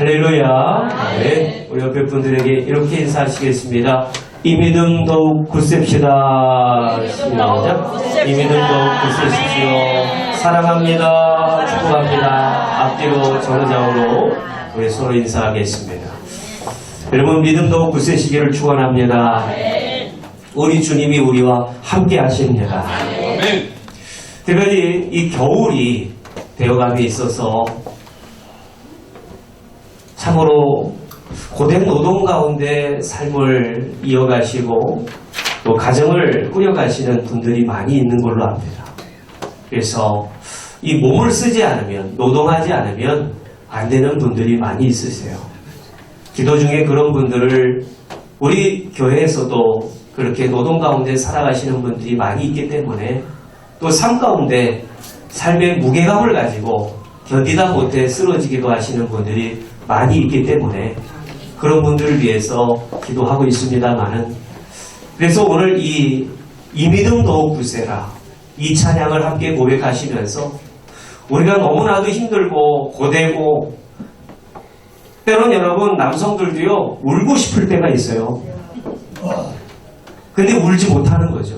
할렐루야. 네. 우리 옆에 분들에게 이렇게 인사하시겠습니다. 이 믿음 더욱 굳셉시다. 시작. 이 믿음 더욱 굳세십시오. 사랑합니다. 축복합니다. 앞뒤로 전후좌우로 우리 서로 인사하겠습니다. 여러분 믿음 더욱 굳세시기를 축원합니다. 우리 주님이 우리와 함께 하십니다. 특별히 이 겨울이 되어감에 있어서 참으로 고된 노동 가운데 삶을 이어가시고 또 가정을 꾸려가시는 분들이 많이 있는 걸로 압니다. 그래서 이 몸을 쓰지 않으면, 노동하지 않으면 안 되는 분들이 많이 있으세요. 기도 중에 그런 분들을 우리 교회에서도 그렇게 노동 가운데 살아가시는 분들이 많이 있기 때문에 또 삶 가운데 삶의 무게감을 가지고 견디다 못해 쓰러지기도 하시는 분들이 많이 있기 때문에 그런 분들을 위해서 기도하고 있습니다만은, 그래서 오늘 이 믿음 더욱 굳세라 이 찬양을 함께 고백하시면서 우리가 너무나도 힘들고 고되고 때론 여러분 남성들도요 울고 싶을 때가 있어요. 근데 울지 못하는 거죠.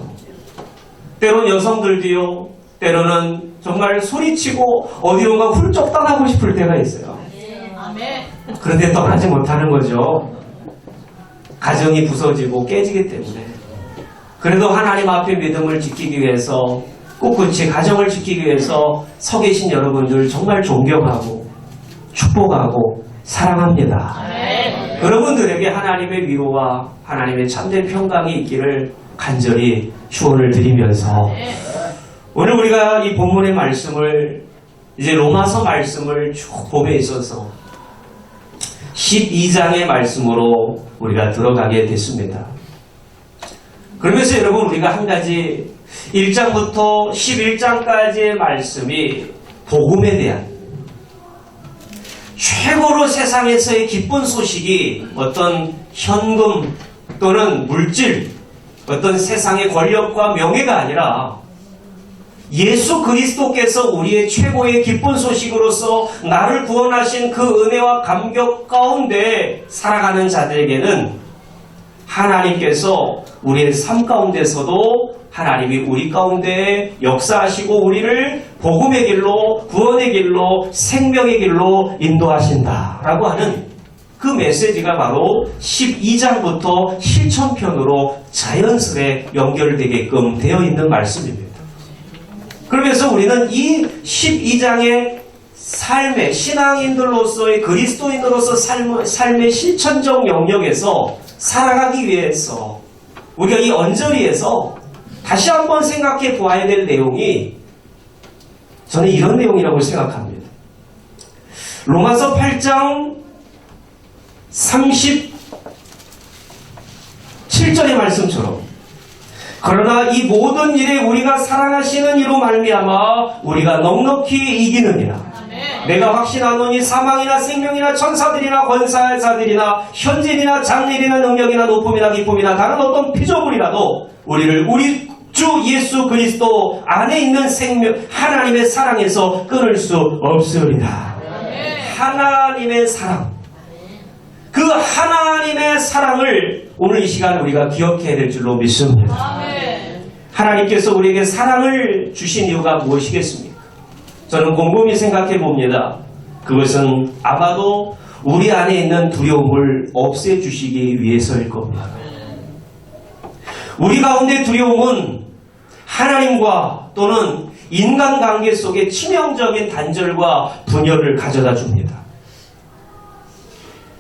때론 여성들도요 때로는 정말 소리치고 어디론가 훌쩍 떠나고 싶을 때가 있어요. 그런데 떠나지 못하는 거죠. 가정이 부서지고 깨지기 때문에. 그래도 하나님 앞에 믿음을 지키기 위해서 꿋꿋이 가정을 지키기 위해서 서 계신 여러분들 정말 존경하고 축복하고 사랑합니다. 여러분들에게 하나님의 위로와 하나님의 참된 평강이 있기를 간절히 축원을 드리면서 오늘 우리가 이 본문의 말씀을 이제 로마서 말씀을 쭉 봄에 있어서 12장의 말씀으로 우리가 들어가게 됐습니다. 그러면서 여러분 우리가 한 가지 1장부터 11장까지의 말씀이 복음에 대한 최고로 세상에서의 기쁜 소식이 어떤 현금 또는 물질, 어떤 세상의 권력과 명예가 아니라 예수 그리스도께서 우리의 최고의 기쁜 소식으로서 나를 구원하신 그 은혜와 감격 가운데 살아가는 자들에게는 하나님께서 우리의 삶 가운데서도 하나님이 우리 가운데 역사하시고 우리를 복음의 길로, 구원의 길로, 생명의 길로 인도하신다라고 하는 그 메시지가 바로 12장부터 실천편으로 자연스레 연결되게끔 되어 있는 말씀입니다. 그러면서 우리는 이 12장의 삶의 신앙인들로서의 그리스도인으로서 삶의 실천적 영역에서 살아가기 위해서 우리가 이 언저리에서 다시 한번 생각해 보아야 될 내용이 저는 이런 내용이라고 생각합니다. 로마서 8장 37절의 말씀처럼 그러나 이 모든 일에 우리가 사랑하시는 이로 말미암아 우리가 넉넉히 이기느니라. 내가 확신하노니 사망이나 생명이나 천사들이나 권사자들이나 현재이나 장래이나 능력이나 높음이나 기쁨이나 다른 어떤 피조물이라도 우리를 우리 주 예수 그리스도 안에 있는 생명 하나님의 사랑에서 끊을 수 없으리라. 하나님의 사랑, 그 하나님의 사랑을 오늘 이 시간 우리가 기억해야 될 줄로 믿습니다. 하나님께서 우리에게 사랑을 주신 이유가 무엇이겠습니까? 저는 곰곰이 생각해 봅니다. 그것은 아마도 우리 안에 있는 두려움을 없애주시기 위해서일 겁니다. 우리 가운데 두려움은 하나님과 또는 인간관계 속에 치명적인 단절과 분열을 가져다 줍니다.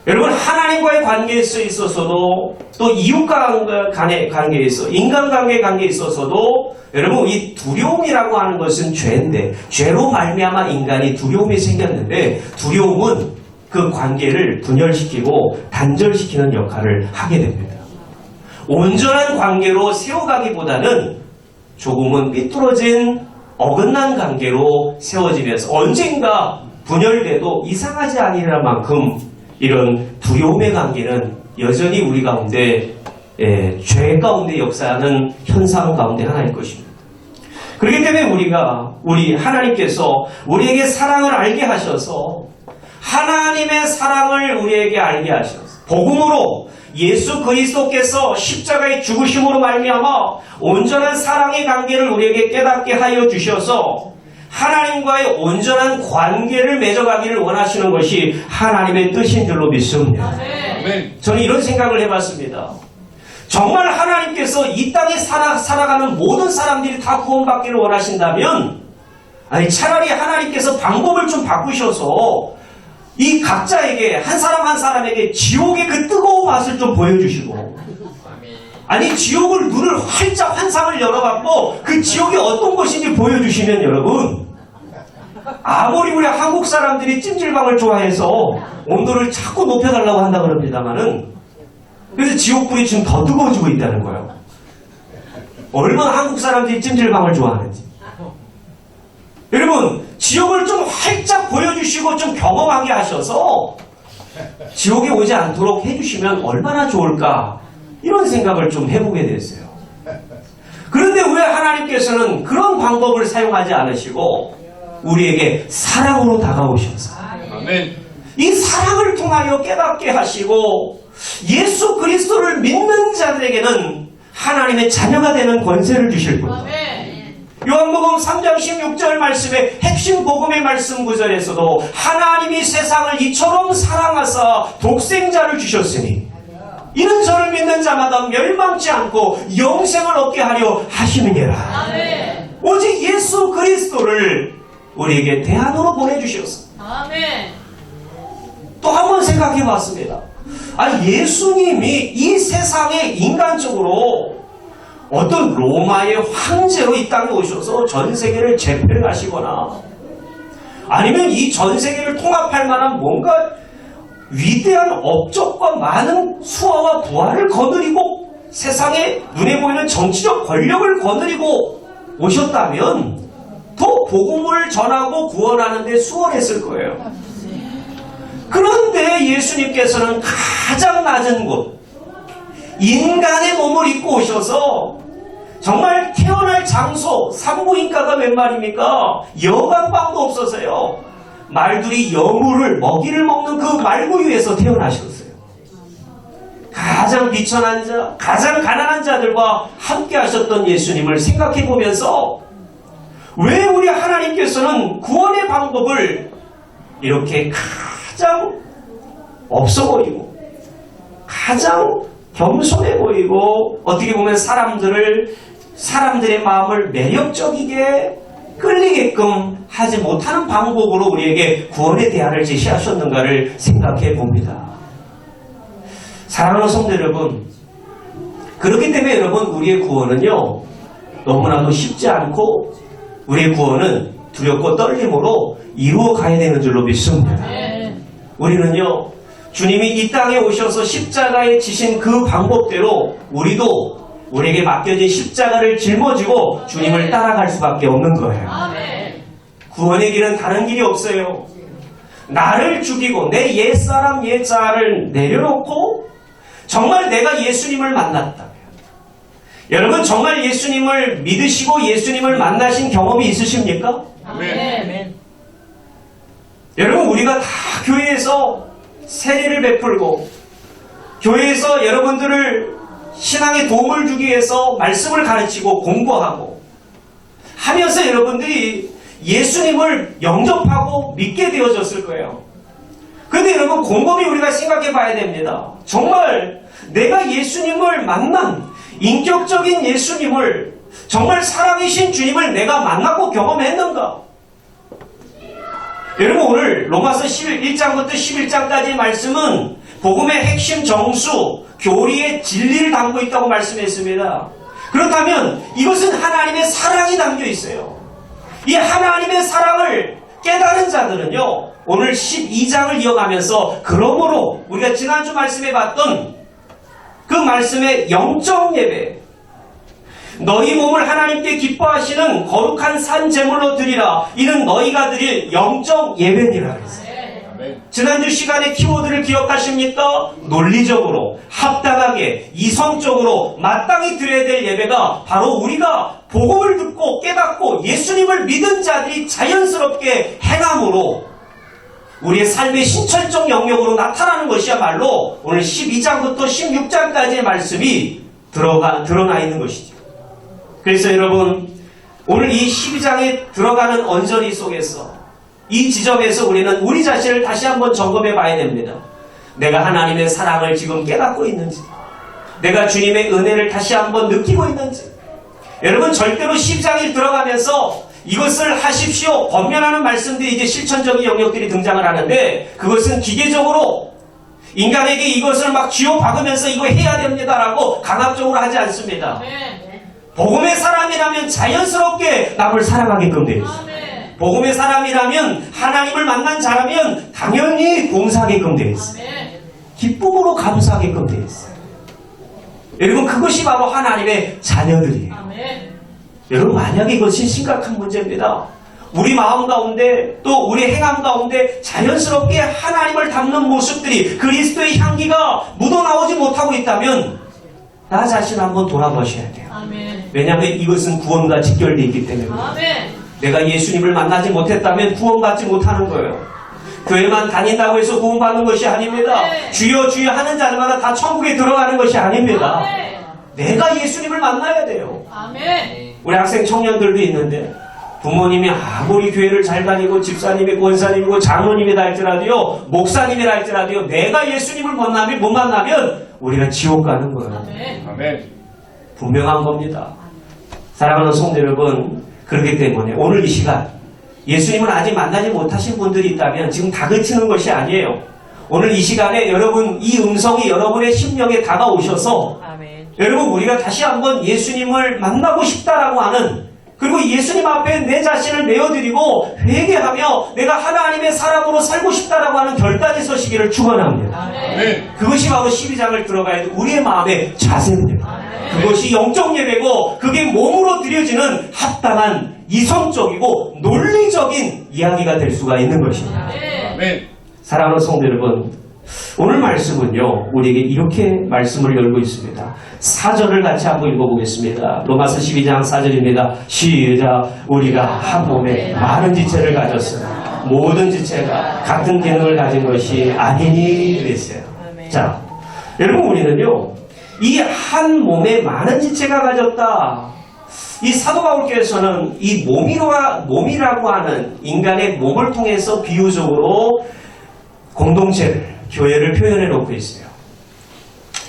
여러분 하나님과의 관계에 있어서도 또 이웃과 간의 관계에 있어 인간관계 관계에 있어서도 여러분 이 두려움이라고 하는 것은 죄인데 죄로 말미암아 인간이 두려움이 생겼는데 두려움은 그 관계를 분열시키고 단절시키는 역할을 하게 됩니다. 온전한 관계로 세워가기보다는 조금은 삐뚤어진 어긋난 관계로 세워지면서 언젠가 분열돼도 이상하지 아니할 만큼 이런 두려움의 관계는 여전히 우리 가운데 죄 가운데 역사하는 현상 가운데 하나일 것입니다. 그렇기 때문에 우리 하나님께서 우리에게 사랑을 알게 하셔서 하나님의 사랑을 우리에게 알게 하셨어요. 복음으로 예수 그리스도께서 십자가의 죽으심으로 말미암아 온전한 사랑의 관계를 우리에게 깨닫게 하여 주셔서 하나님과의 온전한 관계를 맺어가기를 원하시는 것이 하나님의 뜻인 줄로 믿습니다. 저는 이런 생각을 해봤습니다. 정말 하나님께서 이 땅에 살아가는 모든 사람들이 다 구원받기를 원하신다면 아니 차라리 하나님께서 방법을 좀 바꾸셔서 이 각자에게 한 사람 한 사람에게 지옥의 그 뜨거운 맛을 좀 보여주시고 아니 지옥을 눈을 활짝 환상을 열어갖고 그 지옥이 어떤 것인지 보여주시면 여러분 아무리 우리 한국 사람들이 찜질방을 좋아해서 온도를 자꾸 높여달라고 한다 그럽니다만은 그래서 지옥불이 지금 더 뜨거워지고 있다는 거예요. 얼마나 한국 사람들이 찜질방을 좋아하는지. 여러분 지옥을 좀 활짝 보여주시고 좀 경험하게 하셔서 지옥에 오지 않도록 해주시면 얼마나 좋을까 이런 생각을 좀 해보게 됐어요. 그런데 왜 하나님께서는 그런 방법을 사용하지 않으시고 우리에게 사랑으로 다가오셔서 이 사랑을 통하여 깨닫게 하시고 예수 그리스도를 믿는 자들에게는 하나님의 자녀가 되는 권세를 주실 겁니다. 요한복음 3장 16절 말씀의 핵심 복음의 말씀 구절에서도 하나님이 세상을 이처럼 사랑하사 독생자를 주셨으니 이는 저를 믿는 자마다 멸망치 않고 영생을 얻게 하려 하심이니라. 오직 예수 그리스도를 우리에게 대안으로 보내주셨어. 또 한 번 생각해 봤습니다. 아니 예수님이 이 세상에 인간적으로 어떤 로마의 황제로 이 땅에 오셔서 전 세계를 제패를 하시거나 아니면 이 전 세계를 통합할 만한 뭔가 위대한 업적과 많은 수화와 부활을 거느리고 세상에 눈에 보이는 정치적 권력을 거느리고 오셨다면 더 복음을 전하고 구원하는 데 수월했을 거예요. 그런데 예수님께서는 가장 낮은 곳 인간의 몸을 입고 오셔서 정말 태어날 장소 산부인과가 웬 말입니까? 여관방도 없어서요. 말들이 여물을 먹이를 먹는 그 말구유에서 태어나셨어요. 가장 비천한 자, 가장 가난한 자들과 함께 하셨던 예수님을 생각해 보면서 왜 우리 하나님께서는 구원의 방법을 이렇게 가장 없어 보이고 가장 겸손해 보이고 어떻게 보면 사람들의 마음을 매력적이게 끌리게끔 하지 못하는 방법으로 우리에게 구원의 대안을 제시하셨는가를 생각해 봅니다. 사랑하는 성도 여러분, 그렇기 때문에 여러분 우리의 구원은요 너무나도 쉽지 않고 우리의 구원은 두렵고 떨림으로 이루어 가야 되는 줄로 믿습니다. 우리는요 주님이 이 땅에 오셔서 십자가에 지신 그 방법대로 우리도 우리에게 맡겨진 십자가를 짊어지고 주님을 따라갈 수밖에 없는 거예요. 구원의 길은 다른 길이 없어요. 나를 죽이고 내 옛사람 옛자를 내려놓고 정말 내가 예수님을 만났다면 여러분 정말 예수님을 믿으시고 예수님을 만나신 경험이 있으십니까? 여러분 우리가 다 교회에서 세례를 베풀고 교회에서 여러분들을 신앙에 도움을 주기 위해서 말씀을 가르치고 공부하고 하면서 여러분들이 예수님을 영접하고 믿게 되어졌을 거예요. 그런데 여러분 곰곰이 우리가 생각해 봐야 됩니다. 정말 내가 예수님을 만난 인격적인 예수님을 정말 살아계신 주님을 내가 만났고 경험했는가? 여러분 오늘 로마서 1장부터 11장까지의 말씀은 복음의 핵심 정수, 교리의 진리를 담고 있다고 말씀했습니다. 그렇다면 이것은 하나님의 사랑이 담겨 있어요. 이 하나님의 사랑을 깨달은 자들은요 오늘 12장을 이어가면서 그러므로 우리가 지난주 말씀해 봤던 그 말씀의 영적 예배 너희 몸을 하나님께 기뻐하시는 거룩한 산 제물로 드리라 이는 너희가 드릴 영적 예배니라 그랬어요. 지난주 시간에 키워드를 기억하십니까? 논리적으로 합당하게 이성적으로 마땅히 드려야 될 예배가 바로 우리가 복음을 듣고 깨닫고 예수님을 믿은 자들이 자연스럽게 행함으로 우리의 삶의 신천적 영역으로 나타나는 것이야말로 오늘 12장부터 16장까지의 말씀이 드러나 있는 것이죠. 그래서 여러분, 오늘 이 12장에 들어가는 언저리 속에서 이 지점에서 우리는 우리 자신을 다시 한번 점검해 봐야 됩니다. 내가 하나님의 사랑을 지금 깨닫고 있는지, 내가 주님의 은혜를 다시 한번 느끼고 있는지. 여러분, 절대로 12장에 들어가면서 이것을 하십시오, 권면하는 말씀들이 이제 실천적인 영역들이 등장을 하는데, 그것은 기계적으로 인간에게 이것을 막 쥐어박으면서 이거 해야 됩니다라고 강압적으로 하지 않습니다. 복음의 사람이라면 자연스럽게 남을 사랑하게끔 되어 있어요. 복음의 사람이라면, 하나님을 만난 자라면 당연히 봉사하게끔 되어 있어요. 기쁨으로 감사하게끔 되어 있어요. 여러분, 그것이 바로 하나님의 자녀들이에요. 여러분, 만약에 이것이 심각한 문제입니다. 우리 마음 가운데 또 우리 행함 가운데 자연스럽게 하나님을 닮는 모습들이, 그리스도의 향기가 묻어나오지 못하고 있다면 나 자신 한번 돌아보셔야 돼요. 왜냐하면 이것은 구원과 직결되어 있기 때문에. 내가 예수님을 만나지 못했다면 구원받지 못하는 거예요. 교회만 다닌다고 해서 구원받는 것이 아닙니다. 주여 주여 하는 자들마다 다 천국에 들어가는 것이 아닙니다. 내가 예수님을 만나야 돼요. 우리 학생 청년들도 있는데 부모님이 아무리 교회를 잘 다니고 집사님이 권사님이고 장로님이다 할지라도요, 목사님이라 할지라도요, 내가 예수님을 못 만나면 우리가 지옥 가는 거예요. 분명한 겁니다. 사랑하는 성도 여러분, 그렇기 때문에 오늘 이 시간 예수님을 아직 만나지 못하신 분들이 있다면 지금 다그치는 것이 아니에요. 오늘 이 시간에 여러분, 이 음성이 여러분의 심령에 다가오셔서 여러분, 우리가 다시 한번 예수님을 만나고 싶다라고 하는, 그리고 예수님 앞에 내 자신을 내어드리고 회개하며 내가 하나님의 사람으로 살고 싶다라고 하는 결단이 서시기를 축원합니다. 그것이 바로 12장을 들어가야 될 우리의 마음의 자세입니다. 그것이 영적 예배고 그게 몸으로 드려지는 합당한 이성적이고 논리적인 이야기가 될 수가 있는 것입니다. 사랑하는 성도 여러분, 오늘 말씀은요, 우리에게 이렇게 말씀을 열고 있습니다. 4절을 같이 한번 읽어보겠습니다. 로마서 12장 4절입니다. 시작. 우리가 한 몸에 많은 지체를 가졌으나 모든 지체가 같은 기능을 가진 것이 아니니 그랬어요. 자, 여러분, 우리는요, 이 한 몸에 많은 지체가 가졌다. 이 사도 바울께서는 이 몸이라고 하는 인간의 몸을 통해서 비유적으로 공동체를, 교회를 표현해 놓고 있어요.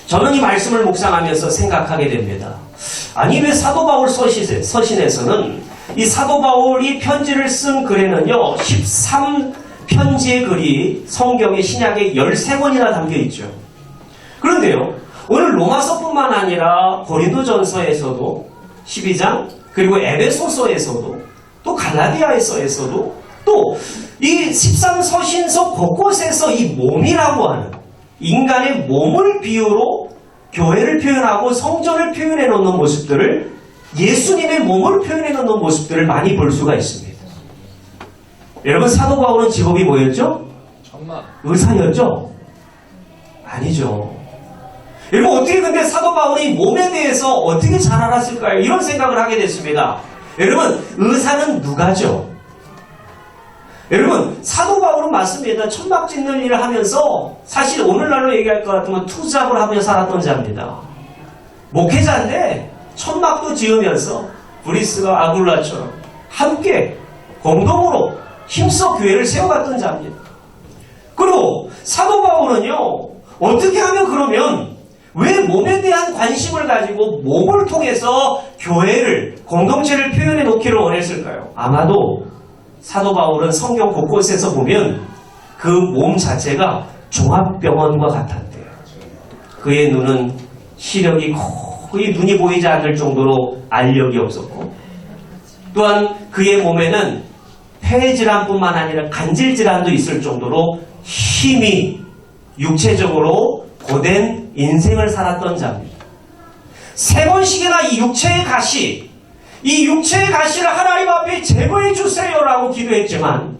저는 이 말씀을 묵상하면서 생각하게 됩니다. 아니, 왜 사도 바울 서신에서는 이 사도 바울이 편지를 쓴 글에는요, 13편지의 글이 성경의 신약에 13권이나 담겨 있죠. 그런데요, 오늘 로마서뿐만 아니라 고린도전서에서도 12장, 그리고 에베소서에서도, 또 갈라디아서에서도, 또 이 13서신서 곳곳에서 이 몸이라고 하는 인간의 몸을 비유로 교회를 표현하고 성전을 표현해 놓는 모습들을, 예수님의 몸을 표현해 놓는 모습들을 많이 볼 수가 있습니다. 여러분, 사도 바울은 직업이 뭐였죠? 의사였죠? 아니죠. 여러분, 어떻게 근데 사도 바울이 몸에 대해서 어떻게 잘 알았을까요? 이런 생각을 하게 됐습니다. 여러분, 의사는 누가죠? 여러분, 사도 바울은 맞습니다. 천막 짓는 일을 하면서 사실 오늘날로 얘기할 것 같으면 투잡을 하며 살았던 자입니다. 목회자인데 천막도 지으면서 브리스가 아굴라처럼 함께 공동으로 힘써 교회를 세워갔던 자입니다. 그리고 사도 바울은요, 어떻게 하면 그러면 왜 몸에 대한 관심을 가지고 몸을 통해서 교회를, 공동체를 표현해 놓기를 원했을까요? 아마도 사도 바울은 성경 곳곳에서 보면 그 몸 자체가 종합병원과 같았대요. 그의 눈은 시력이 거의 눈이 보이지 않을 정도로 알력이 없었고, 또한 그의 몸에는 폐질환뿐만 아니라 간질질환도 있을 정도로 힘이 육체적으로 고된 인생을 살았던 자입니다. 3번씩이나 이 육체의 가시를 하나님 앞에 제거해 주세요라고 기도했지만,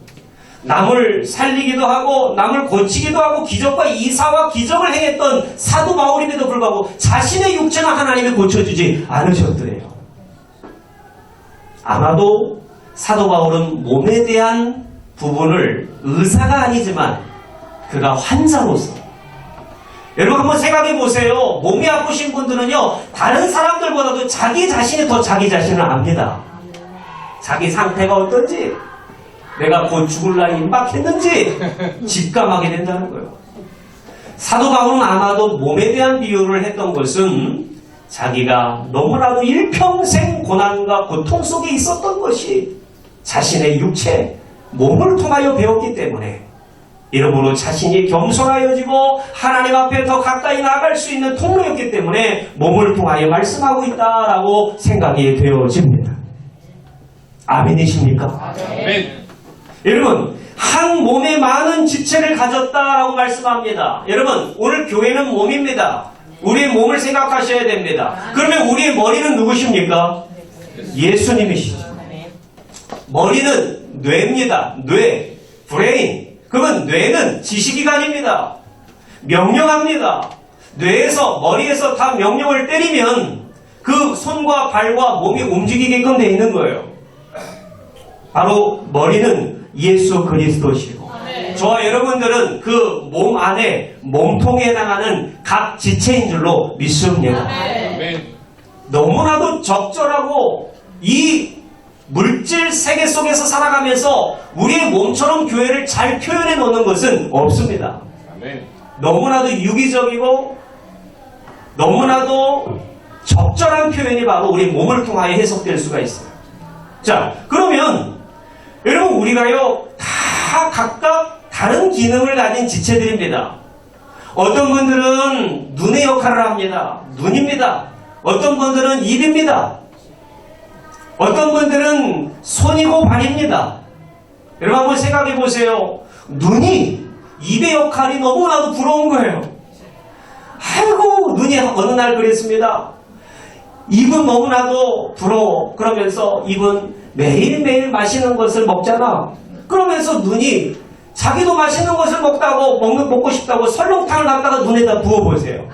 남을 살리기도 하고 남을 고치기도 하고 기적과 이사와 기적을 행했던 사도 바울임에도 불구하고 자신의 육체는 하나님이 고쳐주지 않으셨더래요. 아마도 사도 바울은 몸에 대한 부분을 의사가 아니지만 그가 환자로서 여러분 한번 생각해 보세요. 몸이 아프신 분들은요 다른 사람들보다도 자기 자신이 더 자기 자신을 압니다. 자기 상태가 어떤지 내가 곧 죽을 날이 임박했는지 직감하게 된다는 거예요. 사도 바울은 아마도 몸에 대한 비유를 했던 것은 자기가 너무나도 일평생 고난과 고통 속에 있었던 것이 자신의 육체, 몸을 통하여 배웠기 때문에 이러므로 자신이 겸손하여지고 하나님 앞에 더 가까이 나아갈 수 있는 통로였기 때문에 몸을 통하여 말씀하고 있다라고 생각이 되어집니다. 아멘이십니까? 아멘. 여러분 한 몸에 많은 지체를 가졌다라고 말씀합니다. 여러분 오늘 교회는 몸입니다. 우리의 몸을 생각하셔야 됩니다. 그러면 우리의 머리는 누구십니까? 예수님이시죠. 머리는 뇌입니다. 뇌, 브레인. 그러면 뇌는 지시기관입니다. 명령합니다. 뇌에서 머리에서 다 명령을 때리면 그 손과 발과 몸이 움직이게끔 되어 있는 거예요. 바로 머리는 예수 그리스도시고 저와 여러분들은 그 몸 안에 몸통에 해당하는 각 지체인 줄로 믿습니다. 너무나도 적절하고 이 물질 세계 속에서 살아가면서 우리의 몸처럼 교회를 잘 표현해 놓는 것은 없습니다. 너무나도 유기적이고 너무나도 적절한 표현이 바로 우리 몸을 통하여 해석될 수가 있어요. 자, 그러면 여러분 우리가요 다 각각 다른 기능을 가진 지체들입니다. 어떤 분들은 눈의 역할을 합니다. 눈입니다. 어떤 분들은 입입니다. 어떤 분들은 손이고 발입니다. 여러분 한번 생각해 보세요. 눈이 입의 역할이 너무나도 부러운 거예요. 아이고 눈이 어느 날 그랬습니다. 입은 너무나도 부러워. 그러면서 입은 매일매일 맛있는 것을 먹잖아. 그러면서 눈이 자기도 맛있는 것을 먹고 싶다고 설렁탕을 갖다가 눈에다 부어보세요.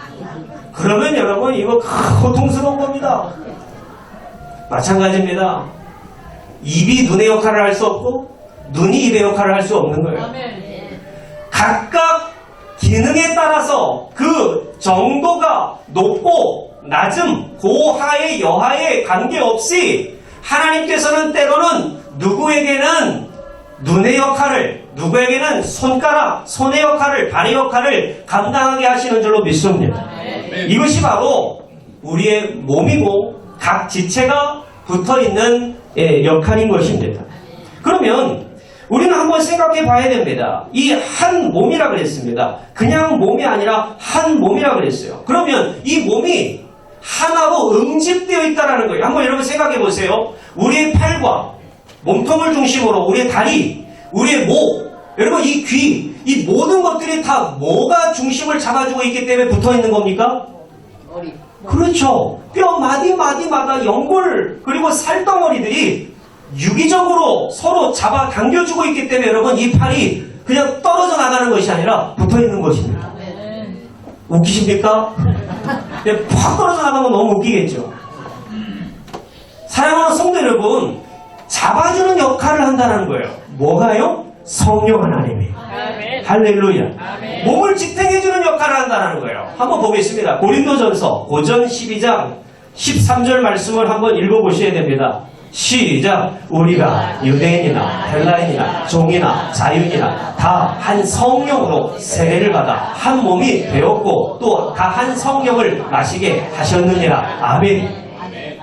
그러면 여러분 이거 고통스러운 겁니다. 마찬가지입니다. 입이 눈의 역할을 할 수 없고 눈이 입의 역할을 할 수 없는 거예요. 각각 기능에 따라서 그 정도가 높고 낮음, 고하의 여하에 관계없이 하나님께서는 때로는 누구에게는 눈의 역할을, 누구에게는 손가락, 손의 역할을, 발의 역할을 감당하게 하시는 줄로 믿습니다. 이것이 바로 우리의 몸이고 각 지체가 붙어있는 역할인 것입니다. 그러면 우리는 한번 생각해 봐야 됩니다. 이 한 몸이라 그랬습니다. 그냥 몸이 아니라 한 몸이라 그랬어요. 그러면 이 몸이 하나로 응집되어 있다는 거예요. 한번 여러분 생각해 보세요. 우리의 팔과 몸통을 중심으로 우리의 다리, 우리의 목, 여러분 이 귀, 이 모든 것들이 다 뭐가 중심을 잡아주고 있기 때문에 붙어 있는 겁니까? 머리. 그렇죠. 뼈 마디마디마다 연골 그리고 살덩어리들이 유기적으로 서로 잡아 당겨주고 있기 때문에 여러분 이 팔이 그냥 떨어져 나가는 것이 아니라 붙어 있는 것입니다. 웃기십니까? 팍 떨어져 나가면 너무 웃기겠죠. 사랑하는 성도 여러분, 잡아주는 역할을 한다는 거예요. 뭐가요? 성령 하나님이. 할렐루야. 몸을 지탱해주는 역할을 한다는 거예요. 한번 보겠습니다. 고린도전서 고전 12장 13절 말씀을 한번 읽어보셔야 됩니다. 시작. 우리가 유대인이나 헬라인이나 종이나 자유인이나 다 한 성령으로 세례를 받아 한 몸이 되었고 또 다 한 성령을 마시게 하셨느니라. 아멘.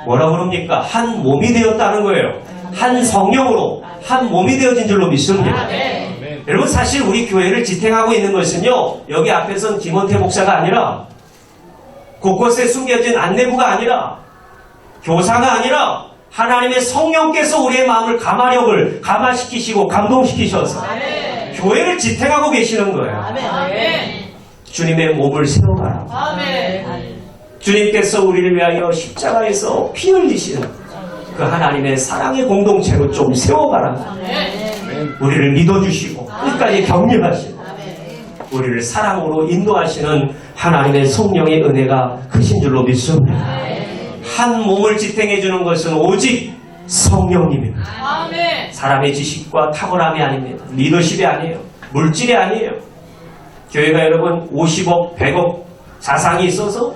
뭐라 그럽니까? 한 몸이 되었다는 거예요. 한 성령으로 한 몸이 되어진 줄로 믿습니다. 여러분 사실 우리 교회를 지탱하고 있는 것은요, 여기 앞에선 김원태 목사가 아니라 곳곳에 숨겨진 안내부가 아니라 교사가 아니라 하나님의 성령께서 우리의 마음을 감화시키시고 감동시키셔서 교회를 지탱하고 계시는 거예요. 주님의 몸을 세워가라. 주님께서 우리를 위하여 십자가에서 피 흘리시는 그 하나님의 사랑의 공동체로 좀 세워가라. 우리를 믿어주시고 끝까지 격려하시고 우리를 사랑으로 인도하시는 하나님의 성령의 은혜가 크신 줄로 믿습니다. 한 몸을 지탱해 주는 것은 오직 성령님입니다. 아멘. 사람의 지식과 탁월함이 아닙니다. 리더십이 아니에요. 물질이 아니에요. 교회가 여러분 50억, 100억 자산이 있어서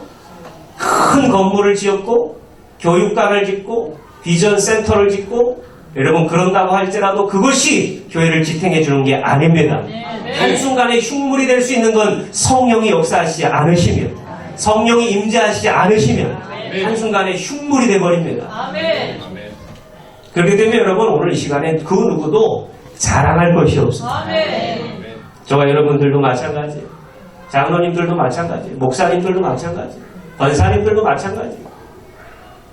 큰 건물을 지었고 교육관을 짓고 비전 센터를 짓고 여러분 그런다고 할지라도 그것이 교회를 지탱해 주는 게 아닙니다. 한순간에 흉물이 될 수 있는 건 성령이 역사하시지 않으시면, 성령이 임재하시지 않으시면 한순간에 흉물이 돼버립니다. 아멘. 그렇기 때문에 여러분 오늘 이 시간에 그 누구도 자랑할 것이 없습니다. 아멘. 저와 여러분들도 마찬가지예요. 장로님들도 마찬가지예요. 목사님들도 마찬가지예요. 권사님들도 마찬가지예요.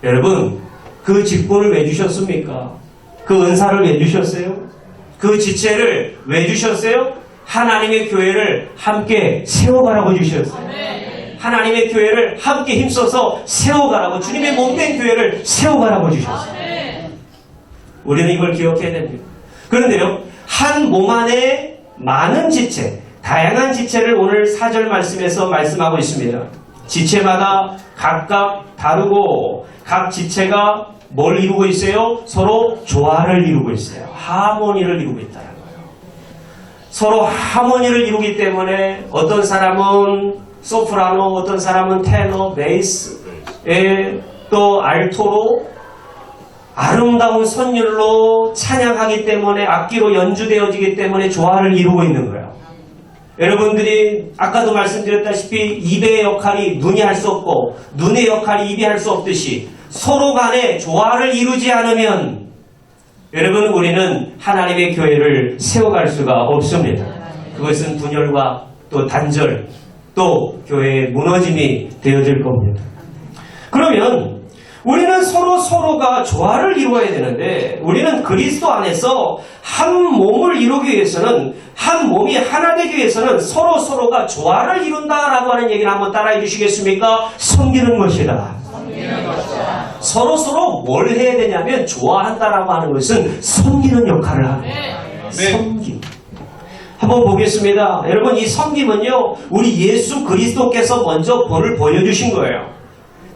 여러분 그 직분을 왜 주셨습니까? 그 은사를 왜 주셨어요? 그 지체를 왜 주셨어요? 하나님의 교회를 함께 세워가라고 주셨어요. 하나님의 교회를 함께 힘써서 세워가라고, 주님의 몸된 교회를 세워가라고 주셨어요. 우리는 이걸 기억해야 됩니다. 그런데요, 한 몸 안에 많은 지체, 다양한 지체를 오늘 4절 말씀에서 말씀하고 있습니다. 지체마다 각각 다르고 각 지체가 뭘 이루고 있어요? 서로 조화를 이루고 있어요. 하모니를 이루고 있다는 거예요. 서로 하모니를 이루기 때문에 어떤 사람은 소프라노, 어떤 사람은 테너, 베이스, 또 알토로 아름다운 선율로 찬양하기 때문에 악기로 연주되어지기 때문에 조화를 이루고 있는 거예요. 여러분들이 아까도 말씀드렸다시피 입의 역할이 눈이 할 수 없고 눈의 역할이 입이 할 수 없듯이 서로 간에 조화를 이루지 않으면 여러분 우리는 하나님의 교회를 세워갈 수가 없습니다. 그것은 분열과 또 단절 또 교회의 무너짐이 되어질 겁니다. 그러면 우리는 서로가 조화를 이루어야 되는데 우리는 그리스도 안에서 한 몸을 이루기 위해서는 한 몸이 하나 되기 위해서는 서로가 조화를 이룬다라고 하는 얘기를 한번 따라해 주시겠습니까? 섬기는 것이다. 서로 뭘 해야 되냐면 좋아한다라고 하는 것은 섬기는 역할을 합니다. 섬김. 한번 보겠습니다. 여러분 이 섬김은요 우리 예수 그리스도께서 먼저 본을 보여주신 거예요.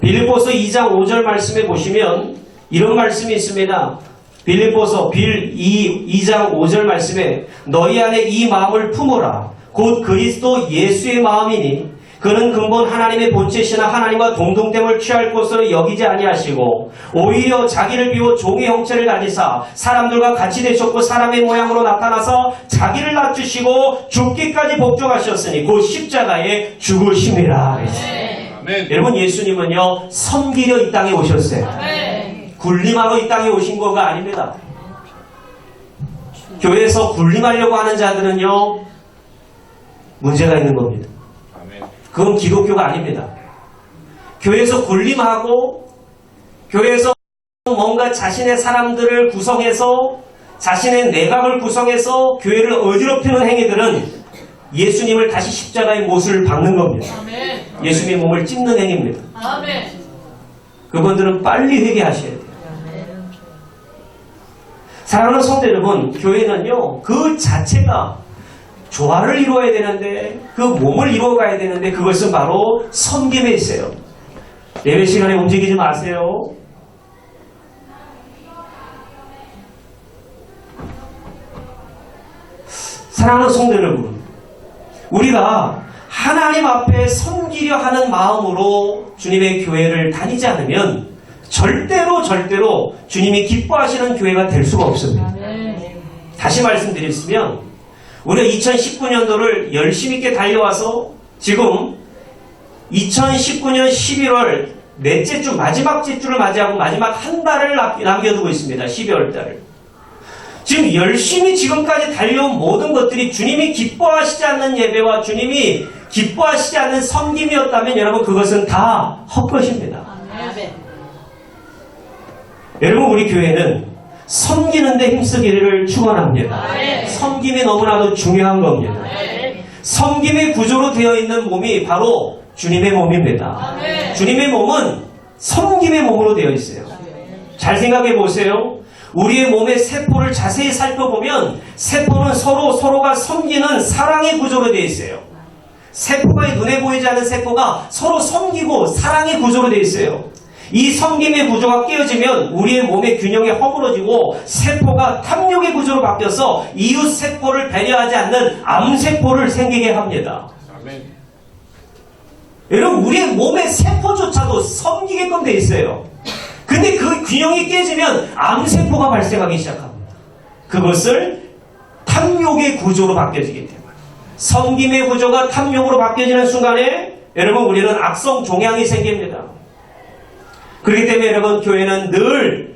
빌립보서 2장 5절 말씀에 보시면 이런 말씀이 있습니다. 빌립보서 2장 5절 말씀에 너희 안에 이 마음을 품어라. 곧 그리스도 예수의 마음이니 그는 근본 하나님의 본체시나 하나님과 동등됨을 취할 것으로 여기지 아니하시고 오히려 자기를 비워 종의 형체를 가지사 사람들과 같이 되셨고 사람의 모양으로 나타나서 자기를 낮추시고 죽기까지 복종하셨으니 곧 십자가에 죽으심이라. 여러분 예수님은요 섬기려 이 땅에 오셨어요. 군림하러 이 땅에 오신 거가 아닙니다. 교회에서 군림하려고 하는 자들은요 문제가 있는 겁니다. 그건 기독교가 아닙니다. 교회에서 군림하고 교회에서 뭔가 자신의 사람들을 구성해서 자신의 내각을 구성해서 교회를 어지럽히는 행위들은 예수님을 다시 십자가의 못을 박는 겁니다. 예수님의 몸을 찢는 행위입니다. 그분들은 빨리 회개하셔야 돼요. 사랑하는 성도 여러분, 교회는요 그 자체가 조화를 이루어야 되는데 그 몸을 이루어가야 되는데 그것은 바로 섬김에 있어요. 예배 시간에 움직이지 마세요. 사랑하는 성도 여러분, 우리가 하나님 앞에 섬기려 하는 마음으로 주님의 교회를 다니지 않으면 절대로 주님이 기뻐하시는 교회가 될 수가 없습니다. 다시 말씀드리면 우리가 2019년도를 열심히 있게 달려와서 지금 2019년 11월 넷째 주 마지막 주를 맞이하고 마지막 한 달을 남겨두고 있습니다. 12월 달을. 지금 열심히 지금까지 달려온 모든 것들이 주님이 기뻐하시지 않는 예배와 주님이 기뻐하시지 않는 섬김이었다면 여러분 그것은 다 헛것입니다. 여러분 우리 교회는 섬기는데 힘쓰기를 축원합니다. 섬김이 너무나도 중요한 겁니다. 섬김의 구조로 되어 있는 몸이 바로 주님의 몸입니다. 주님의 몸은 섬김의 몸으로 되어 있어요. 잘 생각해 보세요. 우리의 몸의 세포를 자세히 살펴보면 세포는 서로가 섬기는 사랑의 구조로 되어 있어요. 세포가 눈에 보이지 않는 세포가 서로 섬기고 사랑의 구조로 되어 있어요. 이 섬김의 구조가 깨어지면 우리의 몸의 균형이 허물어지고 세포가 탐욕의 구조로 바뀌어서 이웃 세포를 배려하지 않는 암세포를 생기게 합니다. 아멘. 여러분, 우리의 몸의 세포조차도 섬기게끔 돼 있어요. 근데 그 균형이 깨지면 암세포가 발생하기 시작합니다. 그것을 탐욕의 구조로 바뀌어지기 때문에. 섬김의 구조가 탐욕으로 바뀌어지는 순간에 여러분, 우리는 악성 종양이 생깁니다. 그렇기 때문에 여러분, 교회는 늘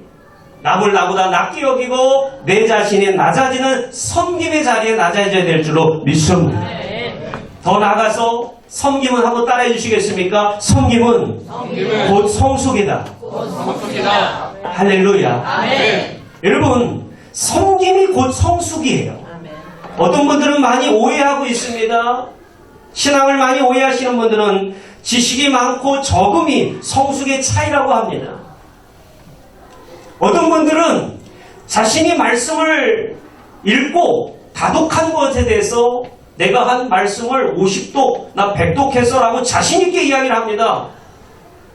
남을 나보다 낮게 여기고 내 자신이 낮아지는 섬김의 자리에 낮아져야 될 줄로 믿습니다. 더 나아가서 섬김은 한번 따라해 주시겠습니까? 섬김은 곧 성숙이다. 성숙이다. 할렐루야. 아멘. 여러분, 섬김이 곧 성숙이에요. 어떤 분들은 많이 오해하고 있습니다. 신앙을 많이 오해하시는 분들은 지식이 많고 적음이 성숙의 차이라고 합니다. 어떤 분들은 자신이 말씀을 읽고 다독한 것에 대해서 내가 한 말씀을 50독, 나 100독 했어라고 자신있게 이야기를 합니다.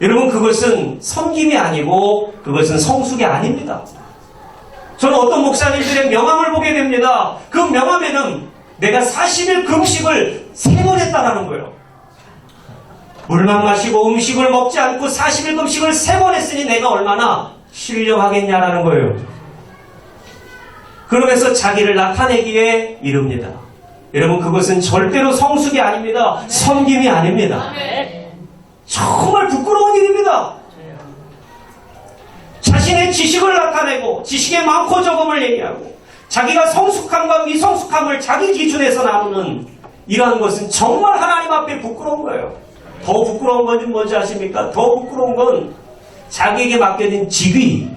여러분, 그것은 섬김이 아니고 그것은 성숙이 아닙니다. 저는 어떤 목사님들의 명함을 보게 됩니다. 그 명함에는 내가 40일 금식을 3번 했다라는 거예요. 물만 마시고 음식을 먹지 않고 40일 금식을 3번 했으니 내가 얼마나 신령하겠냐라는 거예요. 그러면서 자기를 나타내기에 이릅니다. 여러분, 그것은 절대로 성숙이 아닙니다. 섬김이 아닙니다. 정말 부끄러운 일입니다. 자신의 지식을 나타내고 지식의 많고 적음을 얘기하고 자기가 성숙함과 미성숙함을 자기 기준에서 나누는 이러한 것은 정말 하나님 앞에 부끄러운 거예요. 더 부끄러운 건지 뭔지 아십니까? 더 부끄러운 건 자기에게 맡겨진 직위,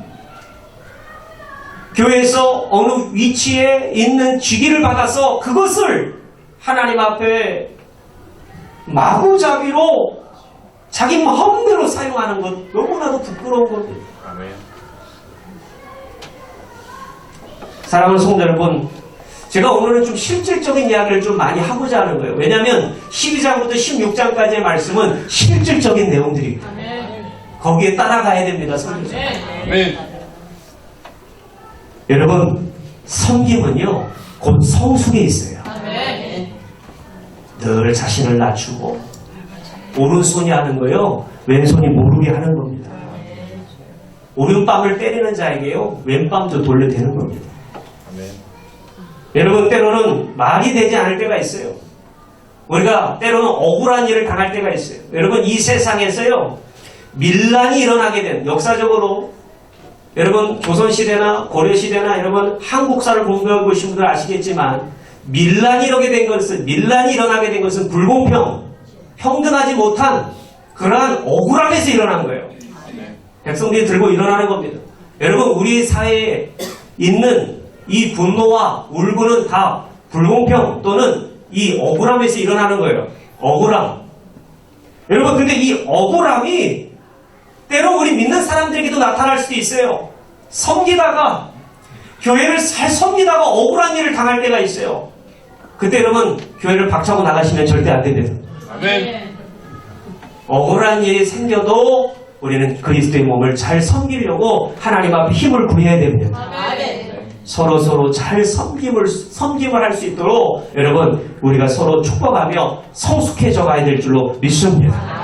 교회에서 어느 위치에 있는 직위를 받아서 그것을 하나님 앞에 마구잡이로 자기 마음대로 사용하는 것, 너무나도 부끄러운 겁니다. 아멘. 사랑하는 성도 여러분, 제가 오늘은 좀 실질적인 이야기를 좀 많이 하고자 하는 거예요. 왜냐하면 12장부터 16장까지의 말씀은 실질적인 내용들입니다. 거기에 따라가야 됩니다. 성도. 아멘. 여러분, 섬김은요 곧 성숙에 있어요. 늘 자신을 낮추고 오른손이 하는 거요 왼손이 모르게 하는 겁니다. 오른뺨을 때리는 자에게요 왼뺨도 돌려대는 겁니다. 아멘. 여러분, 때로는 말이 되지 않을 때가 있어요. 우리가 때로는 억울한 일을 당할 때가 있어요. 여러분, 이 세상에서요 밀란이 일어나게 된, 역사적으로 여러분 조선시대나 고려시대나 여러분 한국사를 공부하고 계신 분들 아시겠지만 밀란이 일어나게 된 것은 불공평, 평등하지 못한 그러한 억울함에서 일어난 거예요. 백성들이 들고 일어나는 겁니다. 여러분, 우리 사회에 있는 이 분노와 울분은 다 불공평 또는 이 억울함에서 일어나는 거예요. 억울함. 여러분, 근데 이 억울함이 때로 우리 믿는 사람들에게도 나타날 수도 있어요. 섬기다가, 교회를 잘 섬기다가 억울한 일을 당할 때가 있어요. 그때 여러분, 교회를 박차고 나가시면 절대 안 됩니다. 아멘. 억울한 일이 생겨도 우리는 그리스도의 몸을 잘 섬기려고 하나님 앞에 힘을 구해야 됩니다. 서로 잘 섬김을 할 수 있도록 여러분, 우리가 서로 축복하며 성숙해져 가야 될 줄로 믿습니다.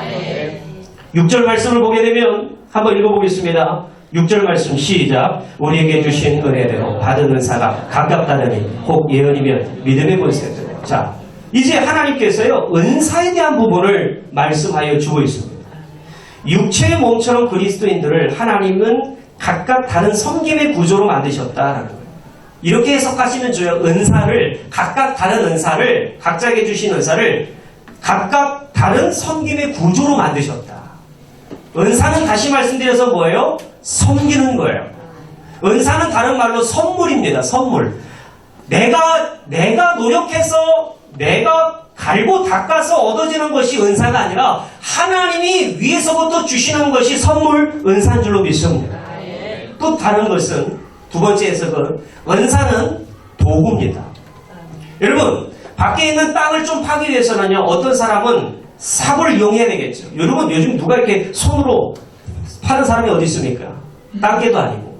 6절 말씀을 보게 되면 한번 읽어보겠습니다. 6절 말씀 시작. 우리에게 주신 은혜대로 받은 은사가 가깝다느니 혹 예언이면 믿음의 본세대로. 자, 이제 하나님께서요 은사에 대한 부분을 말씀하여 주고 있습니다. 육체의 몸처럼 그리스도인들을 하나님은 각각 다른 섬김의 구조로 만드셨다라는 거예요. 이렇게 해석하시면 줘요. 은사를, 각각 다른 은사를, 각자에게 주신 은사를 각각 다른 섬김의 구조로 만드셨다. 은사는 다시 말씀드려서 뭐예요? 섬기는 거예요. 은사는 다른 말로 선물입니다. 선물. 내가 노력해서 내가 갈고 닦아서 얻어지는 것이 은사가 아니라 하나님이 위에서부터 주시는 것이 선물, 은사인 줄로 믿습니다. 또 다른 것은 두 번째 해석은 은사는 도구입니다. 여러분, 밖에 있는 땅을 좀 파기 위해서는요 어떤 사람은 삽을 이용해야 되겠죠. 여러분, 요즘 누가 이렇게 손으로 파는 사람이 어디 있습니까? 딴게도 아니고.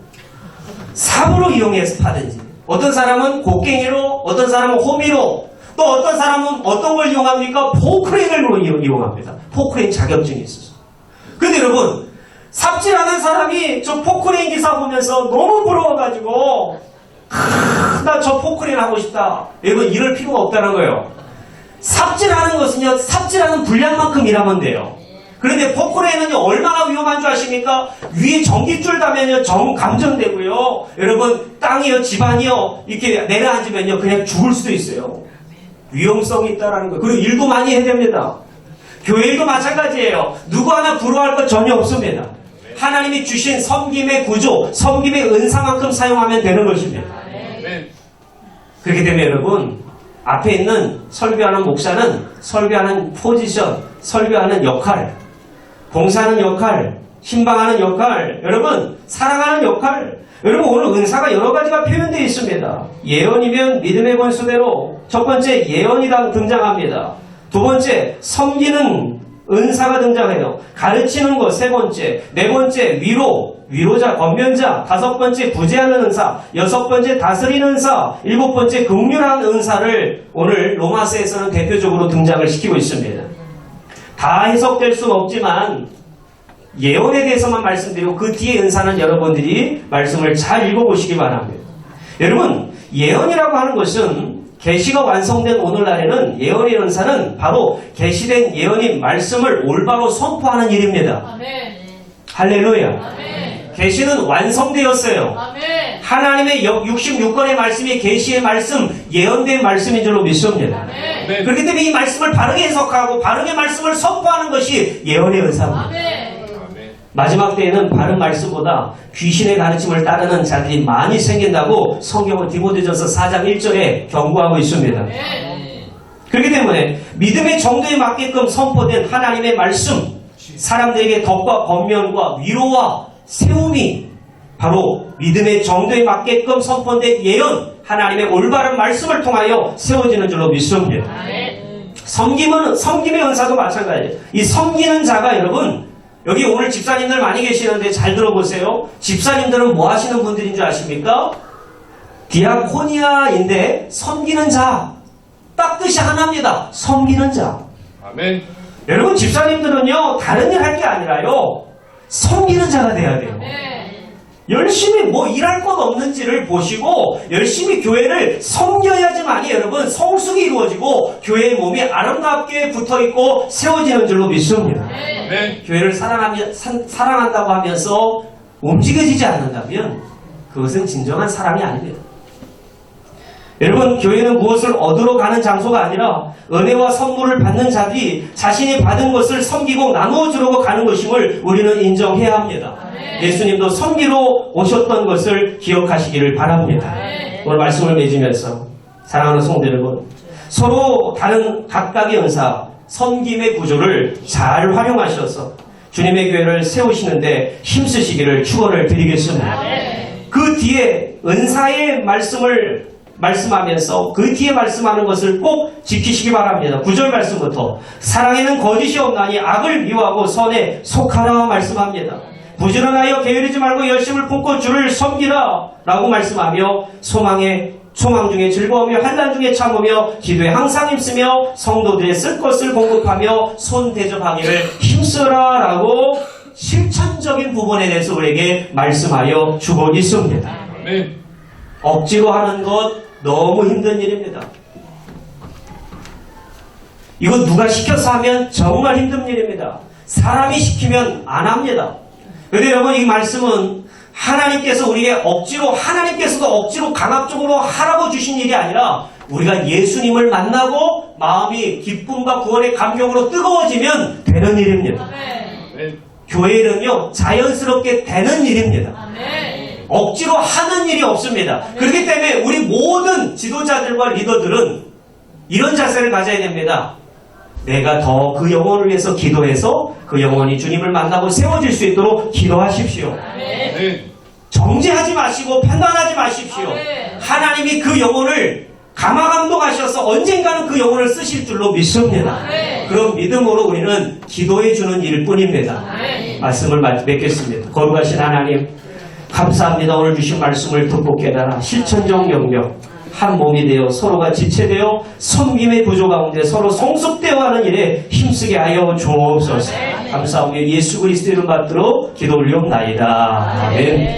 삽으로 이용해서 파든지. 어떤 사람은 곡괭이로, 어떤 사람은 호미로, 또 어떤 사람은 어떤 걸 이용합니까? 포크레인을 이용합니다. 포크레인 자격증이 있어서. 근데 여러분, 삽질하는 사람이 저 포크레인 기사 보면서 너무 부러워가지고, 나 저 포크레인 하고 싶다. 여러분, 이럴 필요가 없다는 거예요. 삽질하는 것은요, 삽질하는 분량만큼 일하면 돼요. 그런데 포크레인은요, 얼마나 위험한 줄 아십니까? 위에 전기줄 닿으면요, 감전되고요. 여러분, 땅이요, 집안이요, 이렇게 내려앉으면요, 그냥 죽을 수도 있어요. 위험성이 있다라는 거예요. 그리고 일도 많이 해야 됩니다. 교회 일도 마찬가지예요. 누구 하나 부러워할 것 전혀 없습니다. 하나님이 주신 섬김의 구조, 섬김의 은사만큼 사용하면 되는 것입니다. 그렇기 때문에 여러분, 앞에 있는 설교하는 목사는 설교하는 포지션, 설교하는 역할, 봉사하는 역할, 신방하는 역할, 여러분 사랑하는 역할, 여러분 오늘 은사가 여러 가지가 표현되어 있습니다. 예언이면 믿음의 권수대로 첫 번째 예언이 등장합니다. 두 번째 섬기는 은사가 등장해요. 가르치는 것 세 번째, 네 번째 위로자, 권면자, 다섯 번째 구제하는 은사, 여섯 번째 다스리는 은사, 일곱 번째 긍휼한 은사를 오늘 로마서에서는 대표적으로 등장을 시키고 있습니다. 다 해석될 수는 없지만 예언에 대해서만 말씀드리고 그 뒤에 은사는 여러분들이 말씀을 잘 읽어보시기 바랍니다. 여러분, 예언이라고 하는 것은 계시가 완성된 오늘날에는 예언의 은사는 바로 계시된 예언인 말씀을 올바로 선포하는 일입니다. 아멘. 할렐루야. 아멘. 계시는 완성되었어요. 아멘. 하나님의 66권의 말씀이 계시의 말씀, 예언된 말씀인 줄로 믿습니다. 아멘. 그렇기 때문에 이 말씀을 바르게 해석하고 바르게 말씀을 선포하는 것이 예언의 은사입니다. 아멘. 마지막 때에는 바른 말씀보다 귀신의 가르침을 따르는 자들이 많이 생긴다고 성경은 디모데전서 4장 1절에 경고하고 있습니다. 아멘. 그렇기 때문에 믿음의 정도에 맞게끔 선포된 하나님의 말씀, 사람들에게 덕과 권면과 위로와 세움이 바로 믿음의 정도에 맞게끔 선포된 예언, 하나님의 올바른 말씀을 통하여 세워지는 줄로 믿습니다. 아멘. 섬김의 은사도 마찬가지예요. 이 섬기는 자가 여러분, 여기 오늘 집사님들 많이 계시는데 잘 들어보세요. 집사님들은 뭐 하시는 분들인 줄 아십니까? 디아코니아인데 섬기는 자. 딱 뜻이 하나입니다. 섬기는 자. 아멘. 여러분 집사님들은요, 다른 일 할 게 아니라요, 섬기는 자가 돼야 돼요. 아멘. 열심히 뭐 일할 것 없는지를 보시고 열심히 교회를 섬겨야지만이 여러분 성숙이 이루어지고 교회의 몸이 아름답게 붙어있고 세워지는 줄로 믿습니다. 아멘. 교회를 사랑한다고 하면서 움직여지지 않는다면 그것은 진정한 사랑이 아닙니다. 여러분, 교회는 무엇을 얻으러 가는 장소가 아니라 은혜와 선물을 받는 자들이 자신이 받은 것을 섬기고 나누어 주려고 가는 것임을 우리는 인정해야 합니다. 예수님도 섬기러 오셨던 것을 기억하시기를 바랍니다. 오늘 말씀을 맺으면서 사랑하는 성도 여러분, 서로 다른 각각의 은사, 섬김의 구조를 잘 활용하셔서 주님의 교회를 세우시는데 힘쓰시기를 축원을 드리겠습니다. 그 뒤에 은사의 말씀을 말씀하면서 그 뒤에 말씀하는 것을 꼭 지키시기 바랍니다. 9절 말씀부터 사랑에는 거짓이 없나니 악을 미워하고 선에 속하라 말씀합니다. 부지런하여 게으르지 말고 열심을 품고 주를 섬기라 라고 말씀하며 소망 중에 즐거우며 환난 중에 참으며 기도에 항상 힘쓰며 성도들의 쓸 것을 공급하며 손 대접하기를 힘쓰라 라고 실천적인 부분에 대해서 우리에게 말씀하여 주고 있습니다. 아멘. 억지로 하는 것 너무 힘든 일입니다. 이거 누가 시켜서 하면 정말 힘든 일입니다. 사람이 시키면 안 합니다. 그런데 여러분, 이 말씀은 하나님께서도 억지로 강압적으로 하라고 주신 일이 아니라 우리가 예수님을 만나고 마음이 기쁨과 구원의 감격으로 뜨거워지면 되는 일입니다. 아멘. 교회는요, 자연스럽게 되는 일입니다. 아멘. 억지로 하는 일이 없습니다. 그렇기 때문에 우리 모든 지도자들과 리더들은 이런 자세를 가져야 됩니다. 내가 더 그 영혼을 위해서 기도해서 그 영혼이 주님을 만나고 세워질 수 있도록 기도하십시오. 아멘. 정죄하지 마시고 판단하지 마십시오. 하나님이 그 영혼을 감화감동하셔서 언젠가는 그 영혼을 쓰실 줄로 믿습니다. 그런 믿음으로 우리는 기도해 주는 일뿐입니다. 말씀을 맺겠습니다. 거룩하신 하나님, 감사합니다. 오늘 주신 말씀을 듣고 깨달아 실천적 영역, 한 몸이 되어 서로가 지체되어 섬김의 구조 가운데 서로 성숙되어 하는 일에 힘쓰게 하여 주옵소서. 감사하며 예수 그리스도 이름 받들어 기도 올리옵나이다. 아멘.